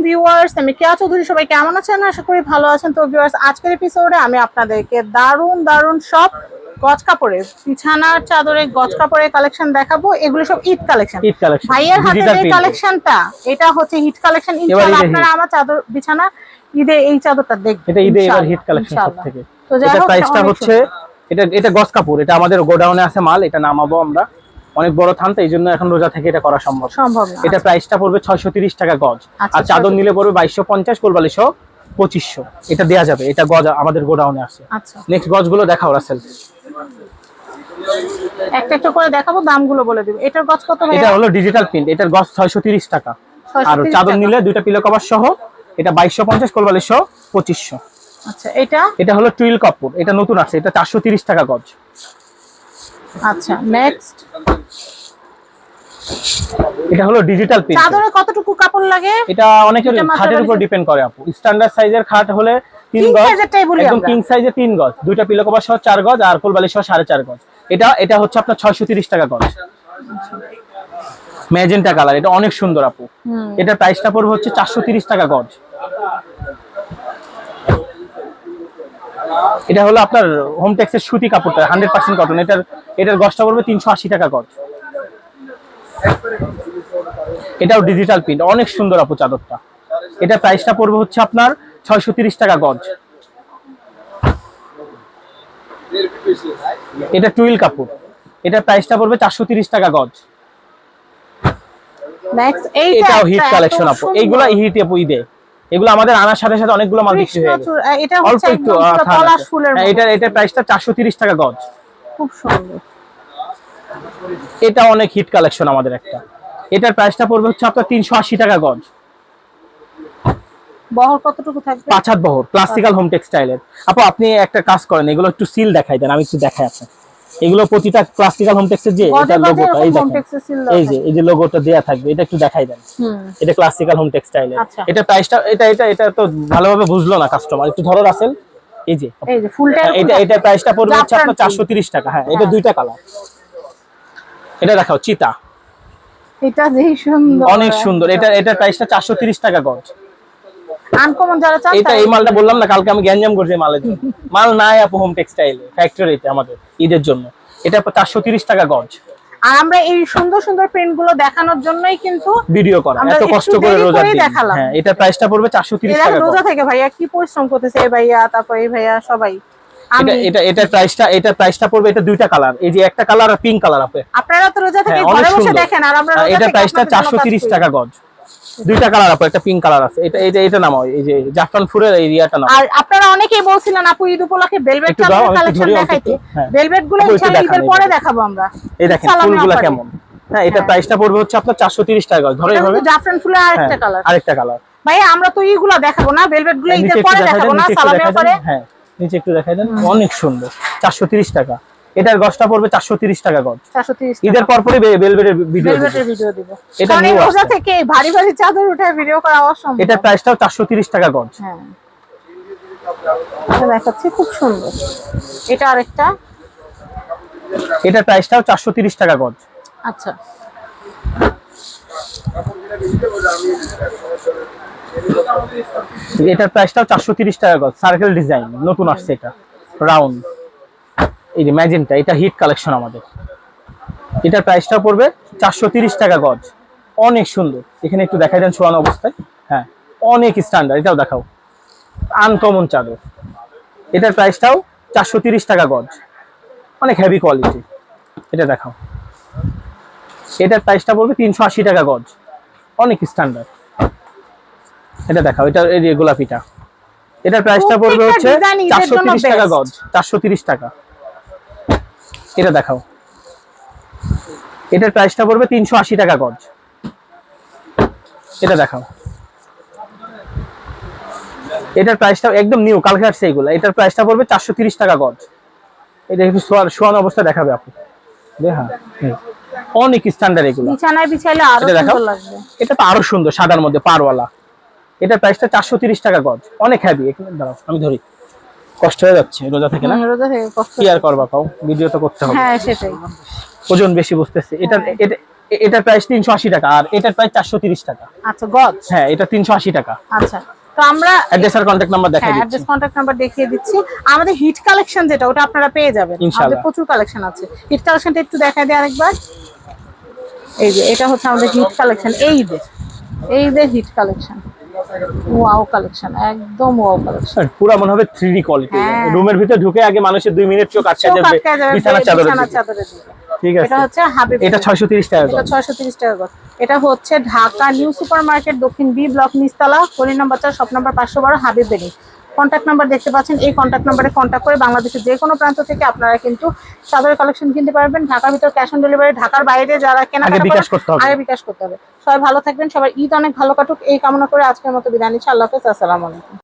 Viewers, আমি কেয়া চৌধুরী। সবাই কেমন আছেন? আশা করি ভালো আছেন। তো ভিউয়ার্স, আজকের এপিসোডে আমি আপনাদেরকে দারুন দারুন সব গজ কাপড়ের বিছানার চাদরের গজ কাপড়ের কালেকশন দেখাবো। এগুলো সব ঈদ কালেকশন। ভাইয়ের হাতে যে কালেকশনটা, এটা হচ্ছে হিট কালেকশন। ইনশাআল্লাহ আপনারা আমার চাদর বিছানা ঈদে এই চাদরটা দেখবেন। এটা ঈদে এবার হিট কালেকশন সবথেকে। তো যাই হোক, প্রাইসটা হচ্ছে এটা গজ কাপড়, এটা আমাদের গোডাউনে আছে মাল, এটা নামাবো আমরা। অনেক বড় থান, তো এইজন্য এখন রোজা থেকে এটা করা সম্ভব না। এটা প্রাইসটা পড়বে 630 টাকা গজ। আর চাদর নিলে পড়বে 2250, কোলবালিশ 2500। এটা দেয়া যাবে, এটা গজ আমাদের গোডাউনে আছে। আচ্ছা, নেক্সট গজগুলো দেখাও রাসেল। একটা একটা করে দেখাবো, দামগুলো বলে দিব। এটার গজ কত ভাই? এটা হলো ডিজিটাল প্রিন্ট, এটার গজ 630 টাকা। আর চাদর নিলে দুইটা পিলো কভার সহ এটা 2250, কোলবালিশ 2500। আচ্ছা, এটা হলো টুইল কাপড়, এটা নতুন আছে, এটা 430 টাকা গজ। আচ্ছা, নেক্সট এটা হলো ডিজিটাল প্রিন্ট। চাদরে কতটুকু কাপড় লাগে? এটা অনেকের খাটের উপর ডিপেন্ড করে আপু। স্ট্যান্ডার্ড সাইজের খাট হলে 3 গজ, একদম কিং সাইজে 3 গজ, দুইটা পিলো কভার সহ 4 গজ, আর কোলবালিশ সহ 4.5 গজ। এটা হচ্ছে আপনার 630 টাকা গজ। ম্যাজেন্টা কালার, এটা অনেক সুন্দর আপু। এটা প্রাইসটা পড়বে হচ্ছে 430 টাকা গজ। এটা হলো আপনার হোম টেক্সের সুতি কাপড়টা, 100% কটন। এটার গজটা পড়বে 380 টাকা গজ। এটাও ডিজিটাল প্রিন্ট, অনেক সুন্দর আপু চাদরটা। এটা প্রাইসটা পড়বে হচ্ছে আপনার 630 টাকা গজ। এটা টুইল কাপড়, এটা প্রাইসটা পড়বে 430 টাকা গজ। নেক্সট এটাও হিট কালেকশন আপু, এইগুলা হিট আপু ঈদে। এগুলো আমাদের আনার সাথে সাথে অনেকগুলো মাল বিক্রি হয়ে গেছে। এটা হচ্ছে একদম পলাশ ফুলের মতো। এটা প্রাইসটা 430 টাকা গজ। খুব সুন্দর। এটা অনেক হিট কালেকশন আমাদের একটা। এটার প্রাইসটা পড়বে হচ্ছে আপনার 380 টাকা গজ। বহর কতটুকু থাকবে? 5 হাত বহর, ক্লাসিক্যাল হোম টেক্সটাইলের। আপু আপনি একটা কাজ করেন, এগুলো একটু সিল দেখাই দেন, আমি একটু দেখাই আপনাকে। এগুলো প্রতিটা ক্লাসিক্যাল হোম টেক্সের যে এটা লোগোটা, এই যে লোগোটা দেয়া থাকবে, এটা একটু দেখাই দেন। এটা ক্লাসিক্যাল হোম টেক্সটাইলের। এটা প্রাইসটা এটা তো ভালোভাবে বুঝলো না কাস্টমার, একটু ধরো রাসেল। এই যে ফুলটা, এটা প্রাইসটা পড়বে হচ্ছে আপনার 430 টাকা। হ্যাঁ, এটা দুইটা কালার। এটা দেখাও চিতা, এটা যেই সুন্দর, অনেক সুন্দর। এটা প্রাইসটা 430 টাকা গজ। আনকমন যারা চান, এটা এই মালটা বললাম না কালকে আমি গ্যাঞ্জাম করছি মালের জন্য। মাল নাই আপু হোম টেক্সটাইল ফ্যাক্টরিতে আমাদের ঈদের জন্য। এটা 430 টাকা গজ। আর আমরা এই সুন্দর সুন্দর প্রিন্ট গুলো দেখানোর জন্যই কিন্তু ভিডিও করা, এত কষ্ট করে রোজা দিন। হ্যাঁ, এটা প্রাইসটা পড়বে 430 টাকা গজ। রোজা থেকে ভাইয়া কি পরিশ্রম করতেছে, এই ভাইয়া, তারপর এই ভাইয়া, সবাই। এটা প্রাইসটা পড়বে, এটা দুইটা কালার, এই যে একটা কালার আর পিঙ্ক কালার আপু। আপনারা তো রোজা থেকে ঘরে বসে দেখেন, আর আমরা এটা প্রাইসটা 430 টাকা গজ। দুইটা কালার আপু, একটা পিঙ্ক কালার আছে। এটা নামাও, এই যে জাফরান ফুলের এরিয়াটা নামাও। আর আপনারা অনেকেই বলছিলেন আপু ঈদ উপলক্ষে ভেলভেট কালেকশন দেখাইতে। ভেলভেট গুলো ইনশাআল্লাহ ঈদের পরে দেখাবো আমরা। এই দেখেন ফুলগুলো কেমন। হ্যাঁ, এটা প্রাইসটা পড়বে হচ্ছে আপনার 430 টাকা গজ। ধরে এভাবে জাফরান ফুলের আরেকটা কালার। ভাই আমরা তো এইগুলা দেখাবো না, ভেলভেট গুলো ঈদের পরে দেখাবো না, সালামের পরে। হ্যাঁ, নিচে একটু দেখাই দেন, অনেক সুন্দর। 430 টাকা। এটার গজটা পড়বে 430 টাকা গজ। 430 ঈদের পরপরই ভেলভেটের ভিডিও দিব। এটা নিউ রোজা থেকে ভারী ভারী চাদর উঠায় ভিডিও করা অসম্ভব। এটা প্রাইসটাও 430 টাকা গজ। হ্যাঁ, এটা দেখাচ্ছি, খুব সুন্দর। এটা আরেকটা, এটা প্রাইসটাও 430 টাকা গজ। আচ্ছা, এটার প্রাইসটাও 430 টাকা গজ। সার্কেল ডিজাইন নতুন আসছে, এটা রাউন্ড। এই যে ম্যাজেন্টা, এটা হিট কালেকশন আমাদের। এটার প্রাইসটা পড়বে 430 টাকা গজ। অনেক সুন্দর। এখানে একটু দেখাই দেন শোয়ানো অবস্থায়। হ্যাঁ, অনেক স্ট্যান্ডার্ড। এটাও দেখাও, আনকমন চাদর। এটার প্রাইসটাও 430 টাকা গজ, অনেক হেভি কোয়ালিটি। এটা দেখাও, এটার প্রাইসটা পড়বে 380 টাকা গজ, অনেক স্ট্যান্ডার্ড। এটা দেখাও, এটা এই যে গোলাপিটা, এটার প্রাইসটা পড়বে হচ্ছে 430 টাকা গজ। 430 টাকা। এটা দেখাও, এটার প্রাইসটা পড়বে 380 টাকা গজ। এটা দেখাও, এটার প্রাইসটা একদম নিউ, কালকে আসছে এগুলো। এটার প্রাইসটা পড়বে 430 টাকা গজ। এটা একটু শোয়ানো অবস্থা দেখাবে আপু। হ্যাঁ, অনেক স্ট্যান্ডার্ড এগুলো, বিছানায় বিছাইলে আরো সুন্দর লাগবে। এটা তো আরো সুন্দর, সাদার মধ্যে পারওয়ালা। এটার প্রাইসটা 430 টাকা গজ, অনেক হেভি। এখানে দাঁড়াও, আমি ধরি, কষ্ট হয়ে যাচ্ছে রোজা থেকে না? রোজা থেকে কষ্ট কি আর করবা, পাও ভিডিও তো করতে হবে। হ্যাঁ, সেটাই। ওজন বেশি বুঝতেছি। এটার প্রাইস 380 টাকা, আর এটার প্রাইস 430 টাকা। আচ্ছা গজ। হ্যাঁ, এটা 380 টাকা। আচ্ছা, তো আমরা অ্যাড্রেস আর কন্ট্যাক্ট নাম্বার দেখাই হ্যাঁ দিচ্ছি। অ্যাড্রেস কন্ট্যাক্ট নাম্বার দেখিয়ে দিচ্ছি। আমাদের হিট কালেকশন যেটা, ওটা আপনারা পেয়ে যাবেন। ইনশাআল্লাহ। আমাদের প্রচুর কালেকশন আছে। হিট কালেকশনটা একটু দেখাই দিই আরেকবার। এই যে এটা হচ্ছে আমাদের হিট কালেকশন, এই যে হিট কালেকশন। ওয়াও কালেকশন, একদম ওয়াও কালেকশন। পুরো মনে হবে 3D কোয়ালিটি। হ্যাঁ। রুমের ভিতরে ঢুকে আগে মানুষের 2 মিনিট চোখ আটকে চোখ যাবে আটকে যাবে বিছানার চাদরের বিছানার দিকে। চাদরের দিকে। ঠিক আছে, এটা হচ্ছে হাবিব, এটা 630 টাকা এটা গজ। 630 টাকা গজ। এটা হচ্ছে ঢাকা নিউ সুপার মার্কেট, দক্ষিণ বি ব্লক, নিচতলা, গলি নম্বর 4, শপ নাম্বার 512, হাবিব বেনি। কন্ট্যাক্ট নাম্বার দেখতে পাচ্ছেন, এই কন্ট্যাক্ট নাম্বারে কন্ট্যাক্ট করে বাংলাদেশের যে কোনো প্রান্ত থেকে আপনারা কিন্তু চাদরের কালেকশন কিনতে পারবেন। ঢাকার ভিতর ক্যাশ অন ডেলিভারি, ঢাকার বাইরে যারা কেনাকাটা আগে বিকাশ করতে হবে। আগে বিকাশ করতে হবে। সবাই ভালো থাকবেন, সবাই ঈদ অনেক ভালো কাটুক এই কামনা করে আজকের মতো বিদায় নিচ্ছি। আল্লাহ হাফেজ, আসসালামু আলাইকুম।